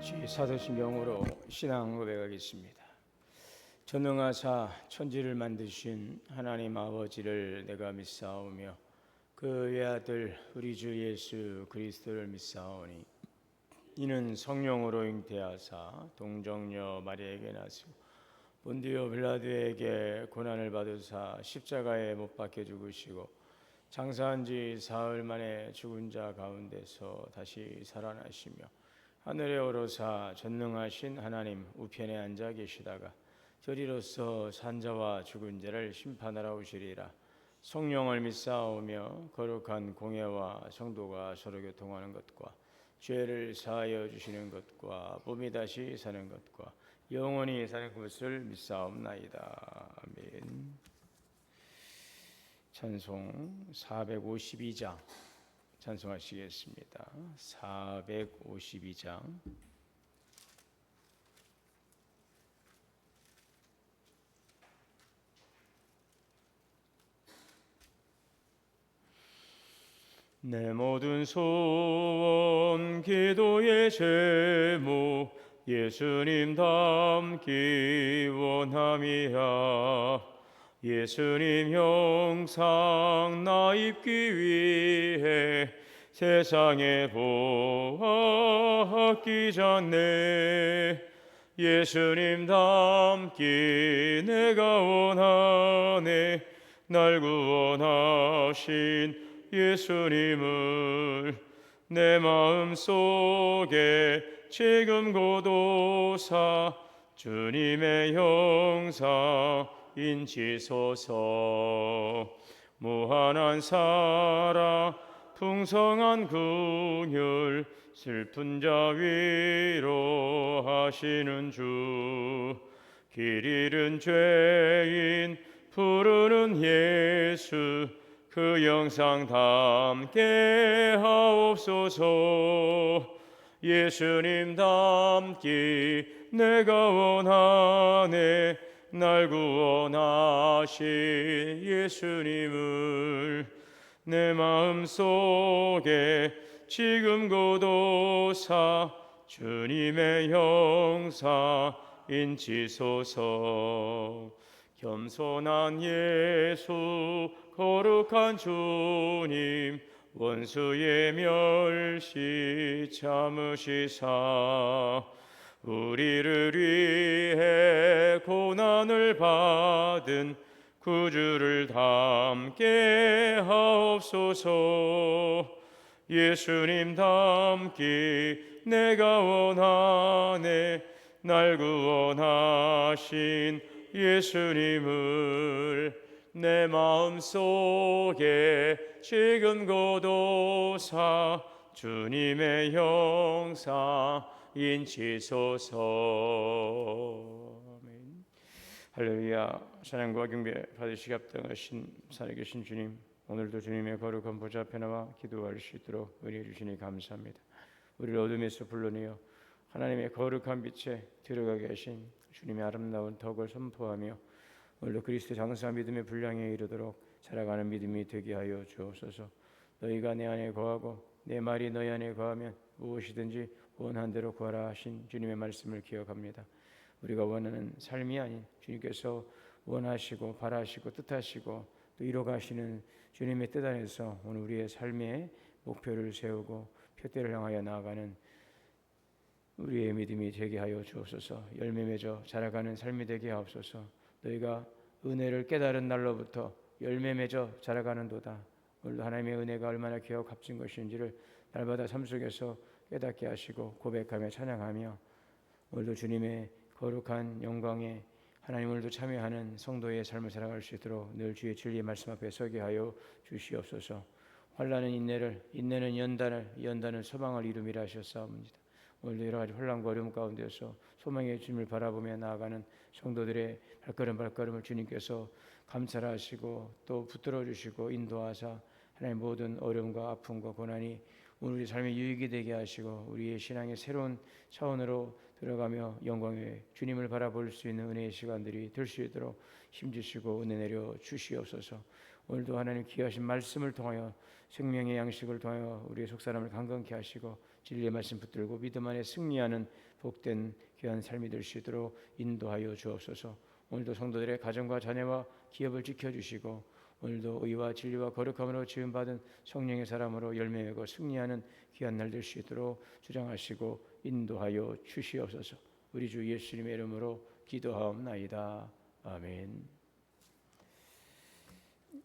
사도신경으로 신앙 고백하겠습니다. 전능하사 천지를 만드신 하나님 아버지를 내가 믿사오며 그 외아들 우리 주 예수 그리스도를 믿사오니 이는 성령으로 잉태하사 동정녀 마리아에게 나시고 본디오 빌라도에게 고난을 받으사 십자가에 못 박혀 죽으시고 장사한 지 사흘 만에 죽은 자 가운데서 다시 살아나시며 하늘에 오르사 전능하신 하나님 우편에 앉아 계시다가 저리로서 산자와 죽은 자를 심판하러 오시리라. 성령을 믿사오며 거룩한 공예와 성도가 서로 교통하는 것과 죄를 사하여 주시는 것과 몸이 다시 사는 것과 영원히 사는 것을 믿사옵나이다. 아멘. 찬송 452장 찬송하시겠습니다. 452장. 내 모든 소원 기도의 제목 예수님 닮기 원함이야. 예수님 형상 나 입기 위해 세상에 보았기 전에 예수님 닮기 내가 원하네. 날 구원하신 예수님을 내 마음속에 지금 고도사 주님의 형상 인치소서. 무한한 사랑 풍성한 긍휼 슬픈 자 위로하시는 주. 길 잃은 죄인 부르는 예수 그 영상 담게 하옵소서. 예수님 닮기 내가 원하네. 날 구원하신 예수님을 내 마음속에 지금 고도사 주님의 형상 인치소서. 겸손한 예수 거룩한 주님 원수의 멸시 참으시사 우리를 위해 고난을 받은 구주를 닮게 하옵소서. 예수님 닮기 내가 원하네. 날 구원하신 예수님을 내 마음속에 지금 고도사 주님의 형상 인치소서. 아멘. 할렐루야. 찬양과 경배 받으시기 합당하신 살아계신 주님, 오늘도 주님의 거룩한 보좌 앞에 나와 기도할 수 있도록 은혜 주시니 감사합니다. 우리를 어둠에서 불러내어 하나님의 거룩한 빛에 들어가게 하신 주님의 아름다운 덕을 선포하며 오늘도 그리스도 장성한 믿음의 분량에 이르도록 자라가는 믿음이 되게 하여 주옵소서. 너희가 내 안에 거하고 내 말이 너희 안에 거하면 무엇이든지 원한 대로 구하라 하신 주님의 말씀을 기억합니다. 우리가 원하는 삶이 아닌 주님께서 원하시고 바라시고 뜻하시고 또 이뤄가시는 주님의 뜻 안에서 오늘 우리의 삶의 목표를 세우고 표대를 향하여 나아가는 우리의 믿음이 되게 하여 주옵소서. 열매 맺어 자라가는 삶이 되게 하옵소서. 너희가 은혜를 깨달은 날로부터 열매 맺어 자라가는도다. 오늘도 하나님의 은혜가 얼마나 귀하고 값진 것인지를 날마다 삶 속에서 깨닫게 하시고 고백하며 찬양하며 오늘도 주님의 거룩한 영광에 하나님 오늘도 참여하는 성도의 삶을 살아갈 수 있도록 늘 주의 진리의 말씀 앞에 서게 하여 주시옵소서. 환난은 인내를, 인내는 연단을, 연단은 소망을 이루미라 하셨사옵니다. 오늘도 여러 가지 혼란과 어려움 가운데서 소망의 주님을 바라보며 나아가는 성도들의 발걸음을 주님께서 감찰하시고 또 붙들어 주시고 인도하사 하나님 모든 어려움과 아픔과 고난이 오늘 우리 삶의 유익이 되게 하시고 우리의 신앙의 새로운 차원으로 들어가며 영광의 주님을 바라볼 수 있는 은혜의 시간들이 될 수 있도록 힘주시고 은혜 내려 주시옵소서. 오늘도 하나님 귀하신 말씀을 통하여 생명의 양식을 통하여 우리의 속사람을 강건케 하시고 진리의 말씀 붙들고 믿음 안에 승리하는 복된 귀한 삶이 될 수 있도록 인도하여 주옵소서. 오늘도 성도들의 가정과 자녀와 기업을 지켜주시고 오늘도 의와 진리와 거룩함으로 지음받은 성령의 사람으로 열매 맺고 승리하는 귀한 날 될 수 있도록 주장하시고 인도하여 주시옵소서. 우리 주 예수님의 이름으로 기도하옵나이다. 아멘.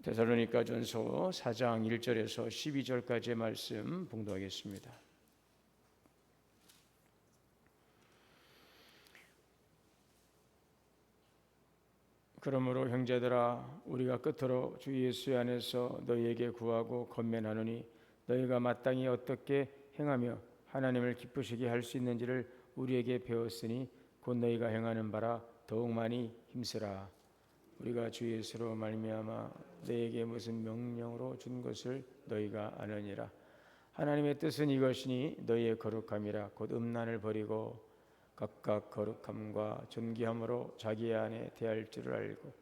데살로니가전서 4장 1절에서 12절까지의 말씀 봉독하겠습니다. 그러므로 형제들아 우리가 끝으로 주 예수 안에서 너희에게 구하고 권면하노니 너희가 마땅히 어떻게 행하며 하나님을 기쁘시게 할 수 있는지를 우리에게 배웠으니 곧 너희가 행하는 바라 더욱 많이 힘쓰라. 우리가 주 예수로 말미암아 너희에게 무슨 명령으로 준 것을 너희가 아느니라. 하나님의 뜻은 이것이니 너희의 거룩함이라. 곧 음란을 버리고 각각 거룩함과 존귀함으로 자기 안에 대할 줄을 알고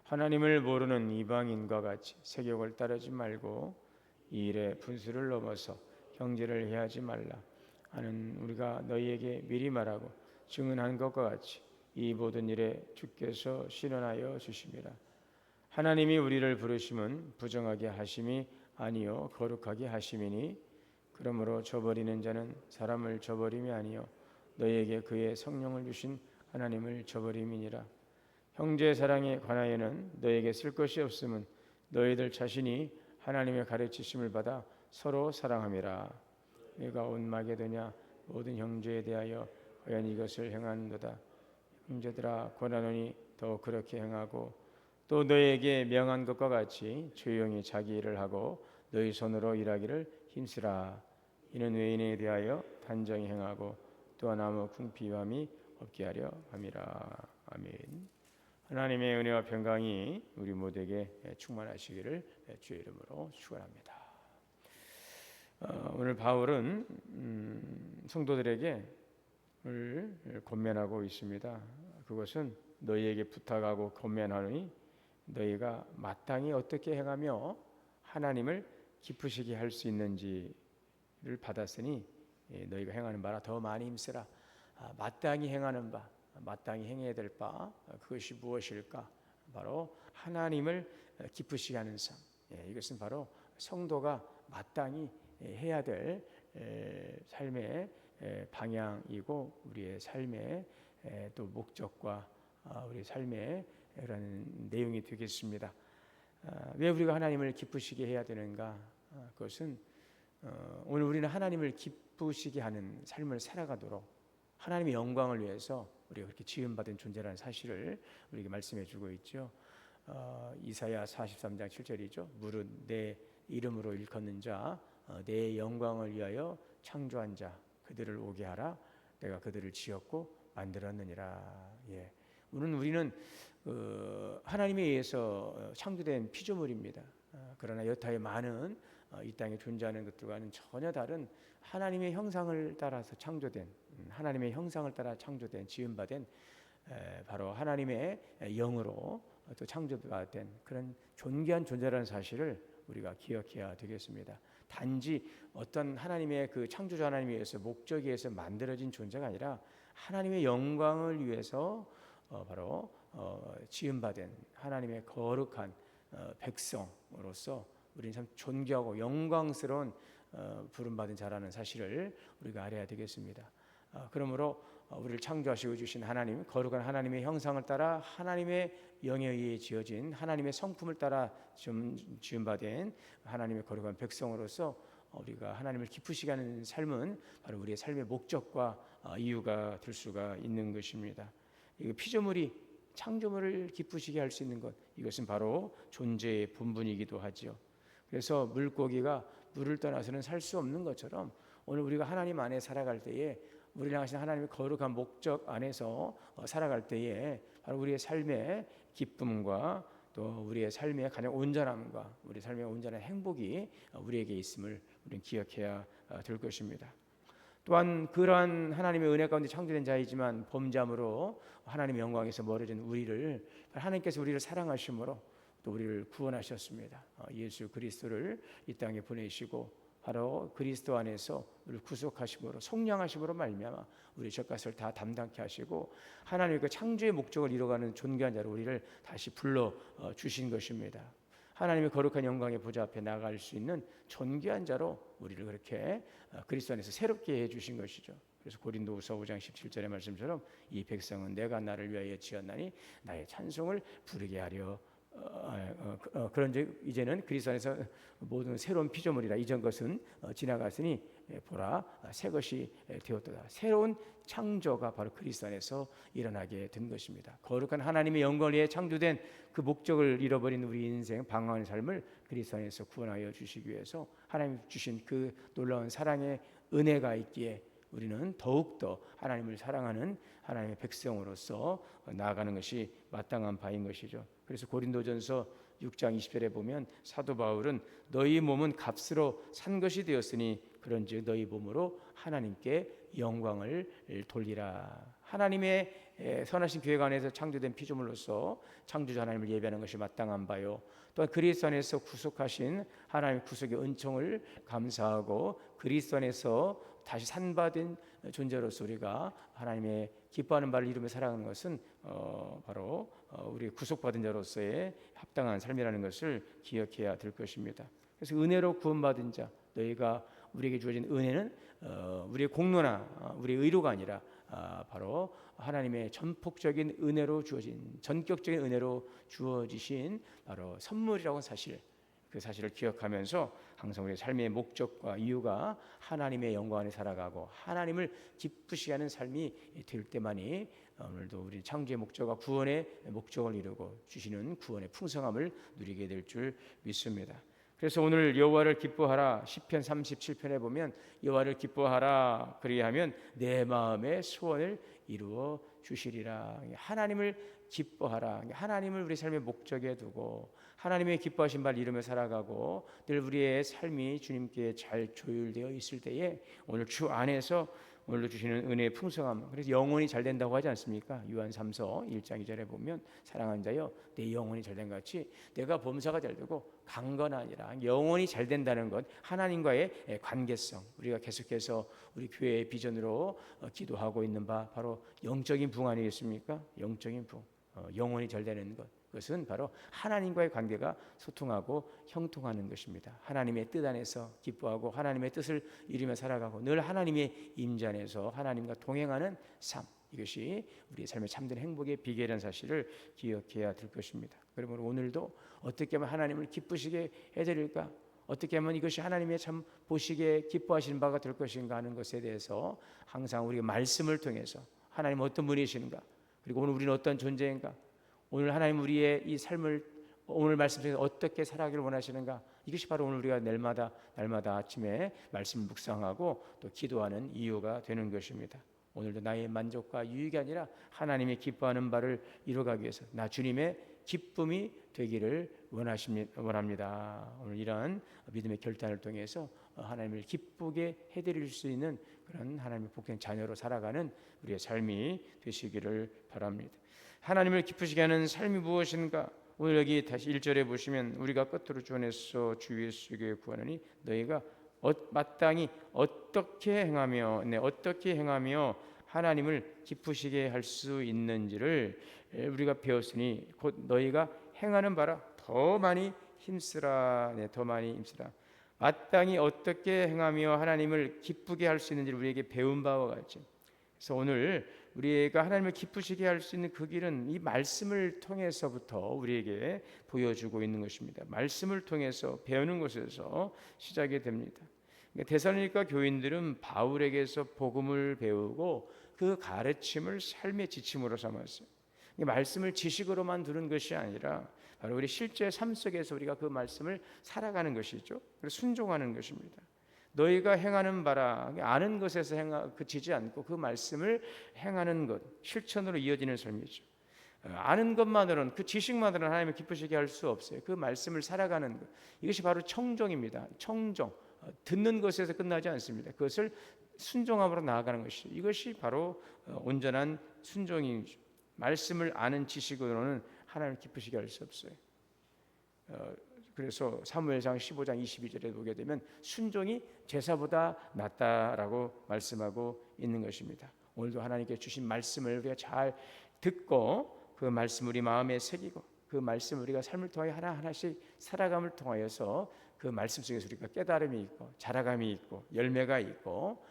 하나님을 모르는 이방인과 같이 세욕을 따르지 말고 이 일에 분수를 넘어서 형제를 해하지 말라 하는 우리가 너희에게 미리 말하고 증언한 것과 같이 이 모든 일에 주께서 신원하여 주심이라. 하나님이 우리를 부르심은 부정하게 하심이 아니요 거룩하게 하심이니 그러므로 저버리는 자는 사람을 저버림이 아니요 너희에게 그의 성령을 주신 하나님을 저버림이니라. 형제 사랑에 관하여는 너희에게 쓸 것이 없음은 너희들 자신이 하나님의 가르치심을 받아 서로 사랑함이라. 내가 온 마게도냐 모든 형제에 대하여 과연 이것을 행하는도다. 형제들아 권하노니 더 그렇게 행하고 또 너희에게 명한 것과 같이 조용히 자기 일을 하고 너희 손으로 일하기를 힘쓰라. 이는 외인에 대하여 단정히 행하고 또한 아무 궁핍함이 없게 하려 함이라. 아멘. 하나님의 은혜와 평강이 우리 모두에게 충만하시기를 주의 이름으로 축원합니다. 오늘 바울은 성도들에게 권면하고 있습니다. 그것은 너희에게 부탁하고 권면하노니 너희가 마땅히 어떻게 행하며 하나님을 기쁘시게 할 수 있는지를 받았으니 너희가 행하는 바라 더 많이 힘쓰라. 마땅히 행하는 바, 마땅히 행해야 될 바, 그것이 무엇일까? 바로 하나님을 기쁘시게 하는 삶. 이것은 바로 성도가 마땅히 해야 될 삶의 방향이고 우리의 삶의 또 목적과 우리 삶의 그런 내용이 되겠습니다. 왜 우리가 하나님을 기쁘시게 해야 되는가? 그것은 오늘 우리는 하나님을 기쁘시게 하는 삶을 살아가도록 하나님의 영광을 위해서 우리가 그렇게 지음받은 존재라는 사실을 우리에게 말씀해주고 있죠. 이사야 43장 7절이죠. 무릇 내 이름으로 일컫는 자, 내 영광을 위하여 창조한 자, 그들을 오게 하라. 내가 그들을 지었고 만들었느니라. 우리는 하나님에 의해서 창조된 피조물입니다. 그러나 여타의 많은 이 땅에 존재하는 것들과는 전혀 다른 하나님의 형상을 따라서 창조된, 하나님의 형상을 따라 창조된, 지음받은 바로 하나님의 영으로 또 창조받은 그런 존귀한 존재라는 사실을 우리가 기억해야 되겠습니다. 단지 어떤 하나님의 그 창조자 하나님에 의해서 목적에 의해서 만들어진 존재가 아니라 하나님의 영광을 위해서 바로 지음받은 하나님의 거룩한 백성으로서 우리는 참 존귀하고 영광스러운 부름받은 자라는 사실을 우리가 알아야 되겠습니다. 그러므로 우리를 창조하시고 주신 하나님, 거룩한 하나님의 형상을 따라 하나님의 영에 의해 지어진 하나님의 성품을 따라 지음받은 하나님의 거룩한 백성으로서 우리가 하나님을 기쁘시게 하는 삶은 바로 우리의 삶의 목적과 이유가 될 수가 있는 것입니다. 이 피조물이 창조물을 기쁘시게 할 수 있는 것, 이것은 바로 존재의 본분이기도 하지요. 그래서 물고기가 물을 떠나서는 살 수 없는 것처럼 오늘 우리가 하나님 안에 살아갈 때에 우리를 향하신 하나님의 거룩한 목적 안에서 살아갈 때에 바로 우리의 삶의 기쁨과 또 우리의 삶의 가장 온전함과 우리 삶의 온전한 행복이 우리에게 있음을 우리는 기억해야 될 것입니다. 또한 그러한 하나님의 은혜 가운데 창조된 자이지만 범죄함으로 하나님의 영광에서 멀어진 우리를 하나님께서 우리를 사랑하심으로 또 우리를 구원하셨습니다. 예수 그리스도를 이 땅에 보내시고 바로 그리스도 안에서 우리를 구속하심으로 속량하심으로 말미암아 우리 젖값을 다 담당케 하시고 하나님의 그 창조의 목적을 이뤄가는 존귀한 자로 우리를 다시 불러 주신 것입니다. 하나님의 거룩한 영광의 보좌 앞에 나아갈 수 있는 존귀한 자로 우리를 그렇게 그리스도 안에서 새롭게 해주신 것이죠. 그래서 고린도후서 5장 17절의 말씀처럼 이 백성은 내가 나를 위하여 지었나니 나의 찬송을 부르게 하려 그런즉 이제는 그리스도 안에서 모든 새로운 피조물이라 이전 것은 지나갔으니 보라 새 것이 되었도다. 새로운 창조가 바로 그리스도 안에서 일어나게 된 것입니다. 거룩한 하나님의 영광을 위해 창조된 그 목적을 잃어버린 우리 인생 방황하는 삶을 그리스도 안에서 구원하여 주시기 위해서 하나님 주신 그 놀라운 사랑의 은혜가 있기에 우리는 더욱더 하나님을 사랑하는 하나님의 백성으로서 나아가는 것이 마땅한 바인 것이죠. 그래서 고린도전서 6장 20절에 보면 사도 바울은 너희 몸은 값으로 산 것이 되었으니 그런즉 너희 몸으로 하나님께 영광을 돌리라. 하나님의 선하신 계획 안에서 창조된 피조물로서 창조주 하나님을 예배하는 것이 마땅한 바요. 또한 그리스도 안에서 구속하신 하나님의 구속의 은총을 감사하고 그리스도 안에서 다시 산받은 존재로서 우리가 하나님의 기뻐하는 바를 이루며 살아가는 것은 바로 우리 구속받은 자로서의 합당한 삶이라는 것을 기억해야 될 것입니다. 그래서 은혜로 구원받은 자 너희가 우리에게 주어진 은혜는 우리의 공로나 우리의 의로가 아니라 바로 하나님의 전폭적인 은혜로 주어진 전격적인 은혜로 주어지신 바로 선물이라고 사실 그 사실을 기억하면서 항상 우리의 삶의 목적과 이유가 하나님의 영광 안에 살아가고 하나님을 기쁘시게 하는 삶이 될 때만이 오늘도 우리 창조의 목적과 구원의 목적을 이루고 주시는 구원의 풍성함을 누리게 될 줄 믿습니다. 그래서 오늘 여호와를 기뻐하라 시편 37편에 보면 여호와를 기뻐하라 그리하면 내 마음의 소원을 이루어 주시리라. 하나님을 기뻐하라. 하나님을 우리 삶의 목적에 두고 하나님의 기뻐하신 바를 이루며 살아가고 늘 우리의 삶이 주님께 잘 조율되어 있을 때에 오늘 주 안에서 오늘도 주시는 은혜의 풍성함, 그래서 영혼이 잘 된다고 하지 않습니까? 요한 3서 1장 2절에 보면 사랑하는 자여 내 영혼이 잘 된 것 같이 내가 범사가 잘 되고 간 건 아니라 영혼이 잘 된다는 것, 하나님과의 관계성, 우리가 계속해서 우리 교회의 비전으로 기도하고 있는 바 바로 영적인 부흥 아니겠습니까? 영적인 부흥, 영혼이 잘 되는 것, 그것은 바로 하나님과의 관계가 소통하고 형통하는 것입니다. 하나님의 뜻 안에서 기뻐하고 하나님의 뜻을 이루며 살아가고 늘 하나님의 임재 안에서 하나님과 동행하는 삶, 이것이 우리의 삶의 참된 행복의 비결이라는 사실을 기억해야 될 것입니다. 그러므로 오늘도 어떻게 하면 하나님을 기쁘시게 해드릴까? 어떻게 하면 이것이 하나님의 참 보시기에 기뻐하시는 바가 될 것인가 하는 것에 대해서 항상 우리가 말씀을 통해서 하나님 어떤 분이신가, 그리고 오늘 우리는 어떤 존재인가, 오늘 하나님 우리의 이 삶을 오늘 말씀 중에서 어떻게 살아가기를 원하시는가, 이것이 바로 오늘 우리가 날마다 아침에 말씀을 묵상하고 또 기도하는 이유가 되는 것입니다. 오늘도 나의 만족과 유익이 아니라 하나님의 기뻐하는 바를 이루어가기 위해서 나 주님의 기쁨이 되기를 원합니다. 오늘 이러한 믿음의 결단을 통해서 하나님을 기쁘게 해드릴 수 있는 그런 하나님의 복된 자녀로 살아가는 우리의 삶이 되시기를 바랍니다. 하나님을 기쁘시게 하는 삶이 무엇인가? 오늘 여기 다시 1절에 보시면 우리가 끝으로 주원에서 주 예수에게 구하노니 너희가 마땅히 어떻게 행하며 하나님을 기쁘시게 할 수 있는지를 우리가 배웠으니 곧 너희가 행하는 바라 더 많이 힘쓰라. 더 많이 힘쓰라. 마땅히 어떻게 행하며 하나님을 기쁘게 할 수 있는지를 우리에게 배운 바와 같이, 그래서 오늘 우리가 하나님을 기쁘시게 할 수 있는 그 길은 이 말씀을 통해서부터 우리에게 보여주고 있는 것입니다. 말씀을 통해서 배우는 것에서 시작이 됩니다. 데살로니가 교인들은 바울에게서 복음을 배우고 그 가르침을 삶의 지침으로 삼았어요. 말씀을 지식으로만 두는 것이 아니라 바로 우리 실제 삶 속에서 우리가 그 말씀을 살아가는 것이죠. 순종하는 것입니다. 너희가 행하는 바라, 아는 것에서 그치지 않고 그 말씀을 행하는 것, 실천으로 이어지는 삶이죠. 아는 것만으로는, 그 지식만으로는 하나님을 기쁘시게 할 수 없어요. 그 말씀을 살아가는 것, 이것이 바로 청종입니다. 청종, 듣는 것에서 끝나지 않습니다. 그것을 순종함으로 나아가는 것이죠. 이것이 바로 온전한 순종이죠. 말씀을 아는 지식으로는 하나님을 기쁘시게 할 수 없어요. 그래서 사무엘상 15장 22절에 보게 되면 순종이 제사보다 낫다라고 말씀하고 있는 것입니다. 오늘도 하나님께 주신 말씀을 우리가 잘 듣고 그 말씀을 우리 마음에 새기고 그 말씀을 우리가 삶을 통하여 하나하나씩 살아감을 통하여서 그 말씀 속에서 우리가 깨달음이 있고 자라감이 있고 열매가 있고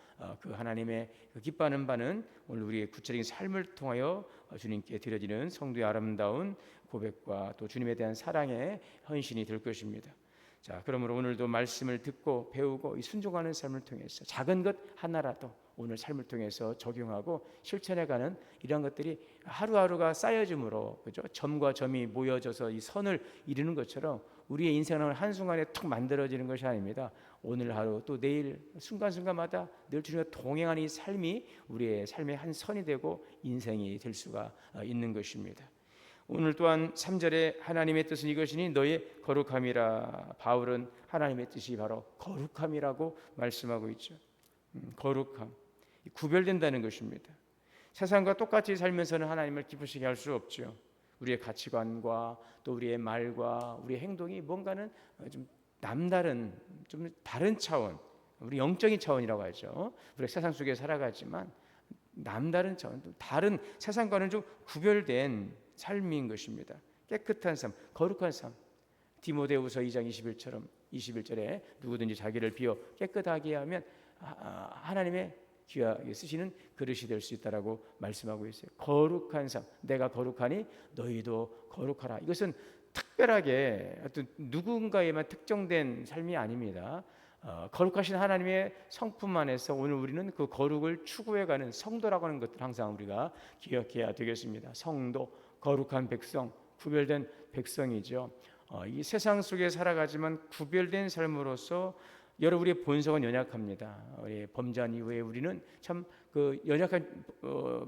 그 하나님의 그 기뻐하는 바는 오늘 우리의 구체적인 삶을 통하여 주님께 드려지는 성도의 아름다운 고백과 또 주님에 대한 사랑의 헌신이 될 것입니다. 자, 그러므로 오늘도 말씀을 듣고 배우고 이 순종하는 삶을 통해서 작은 것 하나라도 오늘 삶을 통해서 적용하고 실천해가는 이런 것들이 하루하루가 쌓여짐으로, 그죠? 점과 점이 모여져서 이 선을 이루는 것처럼 우리의 인생은 한순간에 툭 만들어지는 것이 아닙니다. 오늘 하루 또 내일 순간순간마다 늘 주님과 동행하는 이 삶이 우리의 삶의 한 선이 되고 인생이 될 수가 있는 것입니다. 오늘 또한 3절에 하나님의 뜻은 이것이니 너의 거룩함이라. 바울은 하나님의 뜻이 바로 거룩함이라고 말씀하고 있죠. 거룩함, 구별된다는 것입니다. 세상과 똑같이 살면서는 하나님을 기쁘시게 할 수 없죠. 우리의 가치관과 또 우리의 말과 우리의 행동이 뭔가는 좀 남다른, 좀 다른 차원, 우리 영적인 차원이라고 하죠. 우리가 세상 속에 살아가지만 남다른 차원, 다른 세상과는 좀 구별된 삶인 것입니다. 깨끗한 삶, 거룩한 삶. 디모데후서 2장 21절에 누구든지 자기를 비워 깨끗하게 하면 하나님의 귀하게 쓰시는 그릇이 될 수 있다라고 말씀하고 있어요. 거룩한 삶, 내가 거룩하니 너희도 거룩하라. 이것은 특별하게 어떤 누군가에만 특정된 삶이 아닙니다. 거룩하신 하나님의 성품 안에서 오늘 우리는 그 거룩을 추구해가는 성도라고 하는 것들 항상 우리가 기억해야 되겠습니다. 성도, 거룩한 백성, 구별된 백성이죠. 이 세상 속에 살아가지만 구별된 삶으로서 여러 우리의 본성은 연약합니다. 우리 범죄한 이후에 우리는 참 그 연약한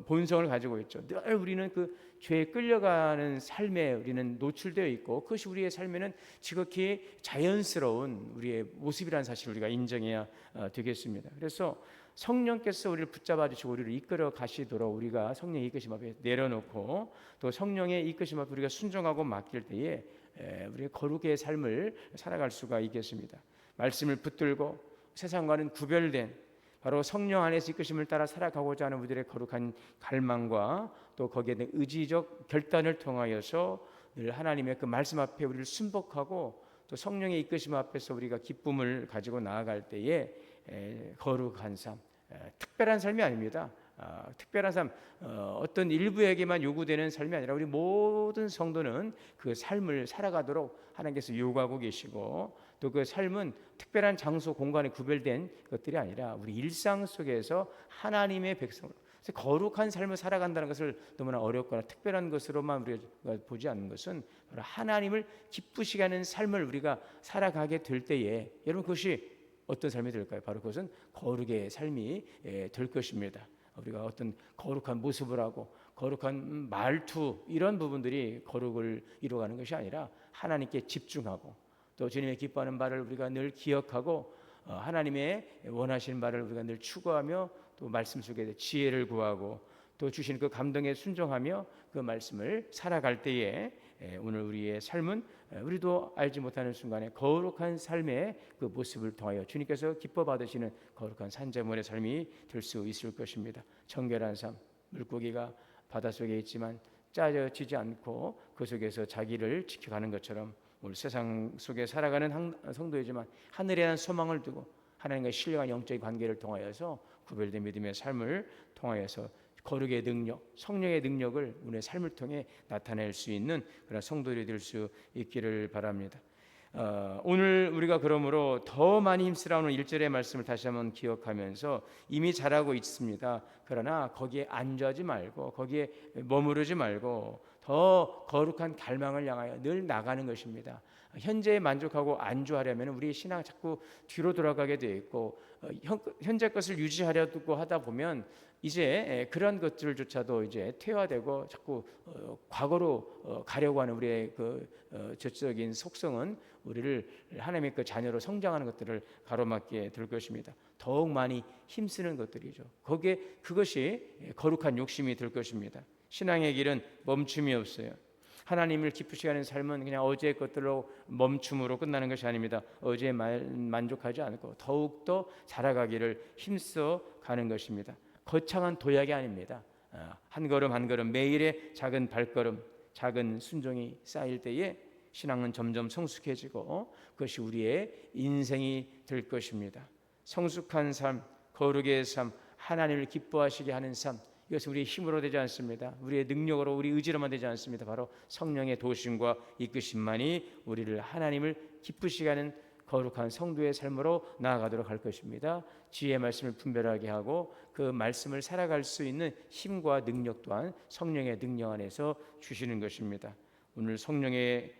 본성을 가지고 있죠. 늘 우리는 그 죄에 끌려가는 삶에 우리는 노출되어 있고 그것이 우리의 삶에는 지극히 자연스러운 우리의 모습이라는 사실을 우리가 인정해야 되겠습니다. 그래서 성령께서 우리를 붙잡아 주시고 우리를 이끌어 가시도록 우리가 성령의 이끄심 앞에 내려놓고 또 성령의 이끄심 앞에 우리가 순종하고 맡길 때에 우리의 거룩의 삶을 살아갈 수가 있겠습니다. 말씀을 붙들고 세상과는 구별된 바로 성령 안에서 이끄심을 따라 살아가고자 하는 우리들의 거룩한 갈망과 또 거기에 대한 의지적 결단을 통하여서 늘 하나님의 그 말씀 앞에 우리를 순복하고 또 성령의 이끄심 앞에서 우리가 기쁨을 가지고 나아갈 때에 거룩한 삶, 특별한 삶이 아닙니다. 특별한 삶, 어떤 일부에게만 요구되는 삶이 아니라 우리 모든 성도는 그 삶을 살아가도록 하나님께서 요구하고 계시고 또 그 삶은 특별한 장소, 공간에 구별된 것들이 아니라 우리 일상 속에서 하나님의 백성으로 거룩한 삶을 살아간다는 것을 너무나 어렵거나 특별한 것으로만 우리가 보지 않는 것은 바로 하나님을 기쁘시게 하는 삶을 우리가 살아가게 될 때에 여러분 그것이 어떤 삶이 될까요? 바로 그것은 거룩의 삶이 될 것입니다. 우리가 어떤 거룩한 모습을 하고 거룩한 말투 이런 부분들이 거룩을 이루어가는 것이 아니라 하나님께 집중하고 또 주님의 기뻐하는 바를 우리가 늘 기억하고 하나님의 원하시는 바를 우리가 늘 추구하며 또 말씀 속에 지혜를 구하고 또 주신 그 감동에 순종하며 그 말씀을 살아갈 때에 오늘 우리의 삶은 우리도 알지 못하는 순간에 거룩한 삶의 그 모습을 통하여 주님께서 기뻐 받으시는 거룩한 산자물의 삶이 될 수 있을 것입니다. 청결한 삶, 물고기가 바닷속에 있지만 짜여지지 않고 그 속에서 자기를 지켜가는 것처럼 오늘 세상 속에 살아가는 성도이지만 하늘에 대한 소망을 두고 하나님과 신령한 영적인 관계를 통하여서 구별된 믿음의 삶을 통하여서 거룩의 능력, 성령의 능력을 우리의 삶을 통해 나타낼 수 있는 그런 성도들이 될 수 있기를 바랍니다. 오늘 우리가 그러므로 더 많이 힘쓰라는 1절의 말씀을 다시 한번 기억하면서 이미 잘하고 있습니다. 그러나 거기에 안주하지 말고 거기에 머무르지 말고 더 거룩한 갈망을 향하여 늘 나가는 것입니다. 현재에 만족하고 안주하려면 우리의 신앙 자꾸 뒤로 돌아가게 되어 있고 현재 것을 유지하려고 하다 보면 이제 그런 것들조차도 이제 퇴화되고 자꾸 과거로 가려고 하는 우리의 그 저적인 속성은 우리를 하나님의 그 자녀로 성장하는 것들을 가로막게 될 것입니다. 더욱 많이 힘쓰는 것들이죠. 그것이 거룩한 욕심이 될 것입니다. 신앙의 길은 멈춤이 없어요. 하나님을 기쁘시게 하는 삶은 그냥 어제의 것들로 멈춤으로 끝나는 것이 아닙니다. 어제에 만족하지 않고 더욱더 자라가기를 힘써 가는 것입니다. 거창한 도약이 아닙니다. 한 걸음 한 걸음 매일의 작은 발걸음, 작은 순종이 쌓일 때에 신앙은 점점 성숙해지고 그것이 우리의 인생이 될 것입니다. 성숙한 삶, 거룩의 삶, 하나님을 기뻐하시게 하는 삶, 이것은 우리의 힘으로 되지 않습니다. 우리의 능력으로, 우리 의지로만 되지 않습니다. 바로 성령의 도심과 이끄심만이 우리를 하나님을 기쁘시게 하는 거룩한 성도의 삶으로 나아가도록 할 것입니다. 지혜의 말씀을 분별하게 하고 그 말씀을 살아갈 수 있는 힘과 능력 또한 성령의 능력 안에서 주시는 것입니다. 오늘 성령의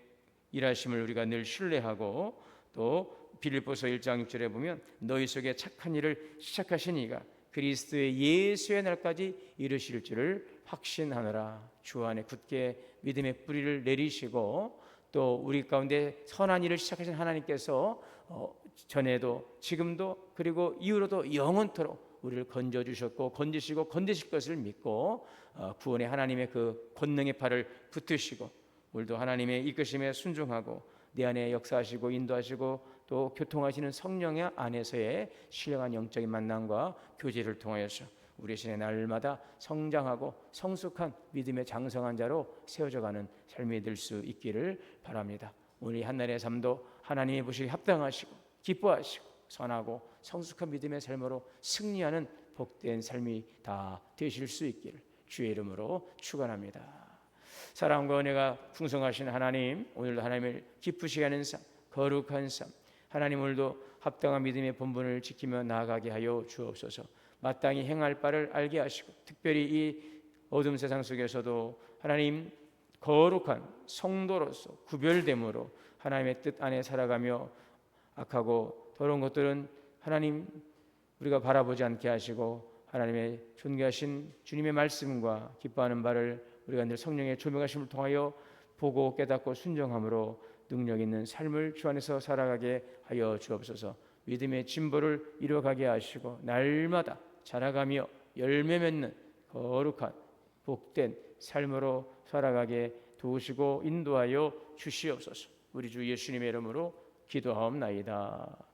일하심을 우리가 늘 신뢰하고 또 빌립보서 1장 6절에 보면 너희 속에 착한 일을 시작하신 이가 그리스도의 예수의 날까지 이르실 줄을 확신하노라. 주 안에 굳게 믿음의 뿌리를 내리시고 또 우리 가운데 선한 일을 시작하신 하나님께서 전에도 지금도 그리고 이후로도 영원토록 우리를 건져주셨고 건지시고 건지실 것을 믿고 구원의 하나님의 그 권능의 팔을 붙드시고 오늘도 하나님의 이끄심에 순종하고 내 안에 역사하시고 인도하시고 또 교통하시는 성령의 안에서의 신령한 영적인 만남과 교제를 통하여서 우리 신의 날마다 성장하고 성숙한 믿음의 장성한 자로 세워져가는 삶이 될 수 있기를 바랍니다. 오늘 한날의 삶도 하나님의 보시기에 합당하시고 기뻐하시고 선하고 성숙한 믿음의 삶으로 승리하는 복된 삶이 다 되실 수 있기를 주의 이름으로 축원합니다. 사랑과 은혜가 풍성하신 하나님, 오늘도 하나님을 기쁘시게 하는 삶, 거룩한 삶, 하나님 오늘도 합당한 믿음의 본분을 지키며 나아가게 하여 주옵소서. 마땅히 행할 바를 알게 하시고 특별히 이 어둠 세상 속에서도 하나님 거룩한 성도로서 구별됨으로 하나님의 뜻 안에 살아가며 악하고 더러운 것들은 하나님 우리가 바라보지 않게 하시고 하나님의 존귀하신 주님의 말씀과 기뻐하는 바를 우리가 늘 성령의 조명하심을 통하여 보고 깨닫고 순종함으로 능력 있는 삶을 주 안에서 살아가게 하여 주옵소서. 믿음의 진보를 이루어가게 하시고 날마다 자라가며 열매 맺는 거룩한 복된 삶으로 살아가게 도우시고 인도하여 주시옵소서. 우리 주 예수님의 이름으로 기도하옵나이다.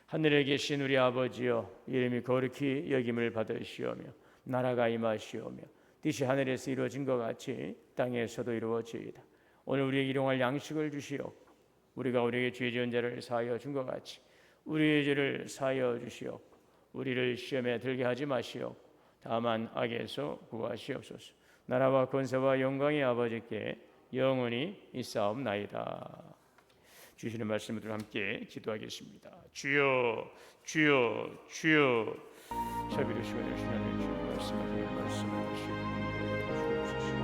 하늘에 계신 우리 아버지여, 이름이 거룩히 여김을 받으시오며 나라가 임하시오며 뜻이 하늘에서 이루어진 것 같이 땅에서도 이루어지이다. 오늘 우리에게 일용할 양식을 주시옵고 우리가 우리에게 죄 지은 자를 사하여 준 것 같이 우리의 죄를 사하여 주시옵고 우리를 시험에 들게 하지 마시옵고 다만 악에서 구하시옵소서. 나라와 권세와 영광의 아버지께 영원히 있사옵나이다. 주시는 말씀으로 함께 기도하겠습니다. 주여 주여 주여. 자비로 시간을 주시는 주님 말씀을 주시옵소서.